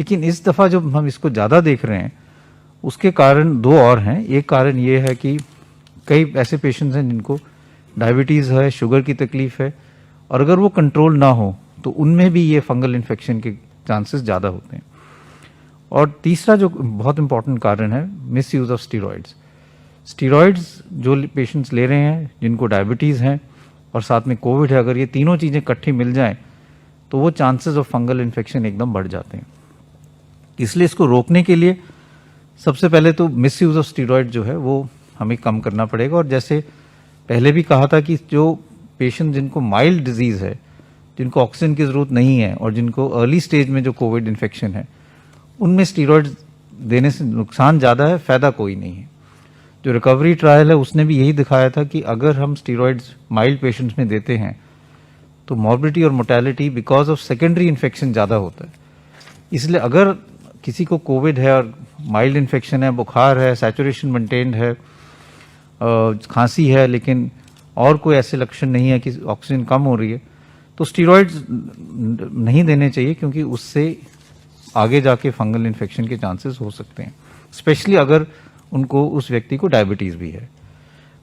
लेकिन इस दफ़ा जब हम इसको ज़्यादा देख रहे हैं उसके कारण दो और हैं। एक कारण ये है कि कई ऐसे पेशेंट्स हैं जिनको डायबिटीज़ है, शुगर की तकलीफ है, और अगर वो कंट्रोल ना हो तो उनमें भी ये फंगल इन्फेक्शन के चांसेस ज़्यादा होते हैं। और तीसरा जो बहुत इंपॉर्टेंट कारण है, miss use of steroids. Steroids जो पेशेंट्स ले रहे हैं, जिनको डायबिटीज़ हैं और साथ में कोविड है, अगर ये तीनों चीज़ें इकट्ठी मिल जाएं तो वो चांसेस ऑफ फंगल इन्फेक्शन एकदम बढ़ जाते हैं। इसलिए इसको रोकने के लिए सबसे पहले तो मिस यूज़ ऑफ स्टीरॉयड जो है वो हमें कम करना पड़ेगा। और जैसे पहले भी कहा था कि जो पेशेंट जिनको माइल्ड डिजीज़ है, जिनको ऑक्सीजन की ज़रूरत नहीं है और जिनको अर्ली स्टेज में जो कोविड इन्फेक्शन है, उनमें स्टीरॉयड देने से नुकसान ज़्यादा है, फ़ायदा कोई नहीं है। जो रिकवरी ट्रायल है उसने भी यही दिखाया था कि अगर हम स्टीरॉयड्स माइल्ड पेशेंट्स में देते हैं तो मॉर्बिडिटी और mortality because of secondary infection ज़्यादा होता है। इसलिए अगर किसी को कोविड है और माइल्ड इन्फेक्शन है, बुखार है, सैचुरेशन मेंटेन्ड है, खांसी है, लेकिन और कोई ऐसे लक्षण नहीं है कि ऑक्सीजन कम हो रही है, तो स्टीरॉयड्स नहीं देने चाहिए, क्योंकि उससे आगे जाके फंगल इन्फेक्शन के चांसेस हो सकते हैं, स्पेशली अगर उनको उस व्यक्ति को डायबिटीज़ भी है।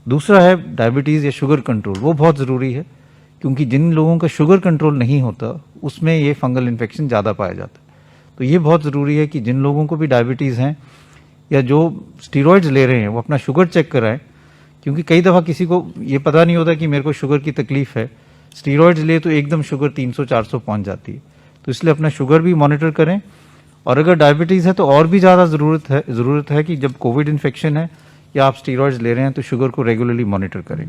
दूसरा है डायबिटीज़ या शुगर कंट्रोल, वो बहुत ज़रूरी है, क्योंकि जिन लोगों का शुगर कंट्रोल नहीं होता उसमें ये फंगल इन्फेक्शन ज़्यादा पाया जाता है। तो ये बहुत ज़रूरी है कि जिन लोगों को भी डायबिटीज़ हैं या जो स्टीरॉयड्स ले रहे हैं वो अपना शुगर चेक कराएं, क्योंकि कई दफ़ा किसी को ये पता नहीं होता कि मेरे को शुगर की तकलीफ़ है, स्टीरॉयड्स ले तो एकदम शुगर 300-400 पहुंच जाती है। तो इसलिए अपना शुगर भी मॉनिटर करें, और अगर डायबिटीज़ है तो और भी ज़्यादा ज़रूरत है कि जब कोविड इन्फेक्शन है या आप स्टीरॉयड्स ले रहे हैं तो शुगर को रेगुलरली मॉनिटर करें।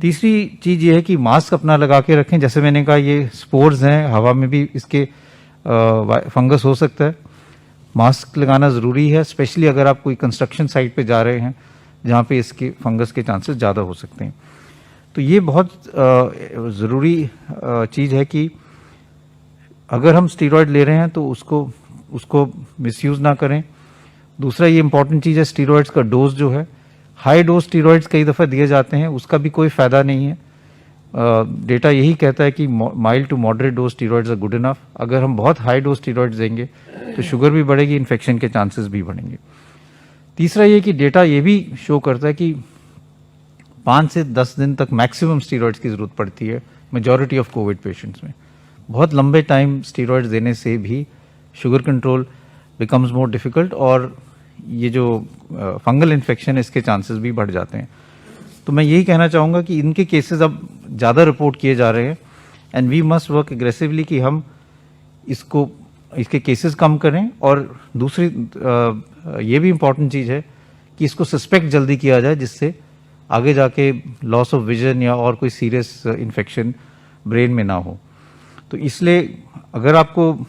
तीसरी चीज़ ये है कि मास्क अपना लगा के रखें। जैसे मैंने कहा, ये स्पोर्स हैं, हवा में भी इसके फंगस हो सकता है। मास्क लगाना ज़रूरी है, स्पेशली अगर आप कोई कंस्ट्रक्शन साइट पे जा रहे हैं जहाँ पे इसके फंगस के चांसेस ज़्यादा हो सकते हैं। तो ये बहुत ज़रूरी चीज़ है कि अगर हम स्टीरॉयड ले रहे हैं तो उसको मिसयूज़ ना करें। दूसरा ये इंपॉर्टेंट चीज़ है, स्टीरॉयड्स का डोज जो है, हाई डोज स्टीरॉयड्स कई दफ़ा दिए जाते हैं, उसका भी कोई फ़ायदा नहीं है। डेटा यही कहता है कि mild to moderate dose steroids are good enough. अगर हम बहुत हाई डोज स्टीरॉयड्स देंगे तो शुगर भी बढ़ेगी, इन्फेक्शन के चांसेस भी बढ़ेंगे। तीसरा ये कि डेटा ये भी शो करता है कि 5 से 10 दिन तक मैक्सिमम स्टीरॉयड्स की ज़रूरत पड़ती है मेजॉरिटी ऑफ कोविड पेशेंट्स में। बहुत लंबे टाइम स्टीरॉयड्स देने से भी sugar control becomes more difficult, और ये जो फंगल इन्फेक्शन है इसके चांसेस भी बढ़ जाते हैं। तो मैं यही कहना चाहूँगा कि इनके केसेस अब ज़्यादा रिपोर्ट किए जा रहे हैं, and we must work aggressively कि हम इसके केसेस कम करें। और दूसरी ये भी इम्पॉर्टेंट चीज़ है कि इसको सस्पेक्ट जल्दी किया जाए, जिससे आगे जाके लॉस ऑफ विजन या और कोई सीरियस इन्फेक्शन ब्रेन में ना हो। तो इसलिए अगर आपको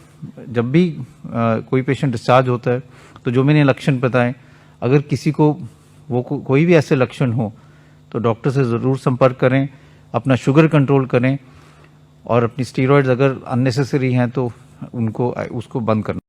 जब भी कोई पेशेंट डिस्चार्ज होता है तो जो मैंने लक्षण बताएं, अगर किसी को वो कोई भी ऐसे लक्षण हो तो डॉक्टर से ज़रूर संपर्क करें, अपना शुगर कंट्रोल करें, और अपनी स्टीरॉयड्स अगर अननेसेसरी हैं तो उसको बंद करना।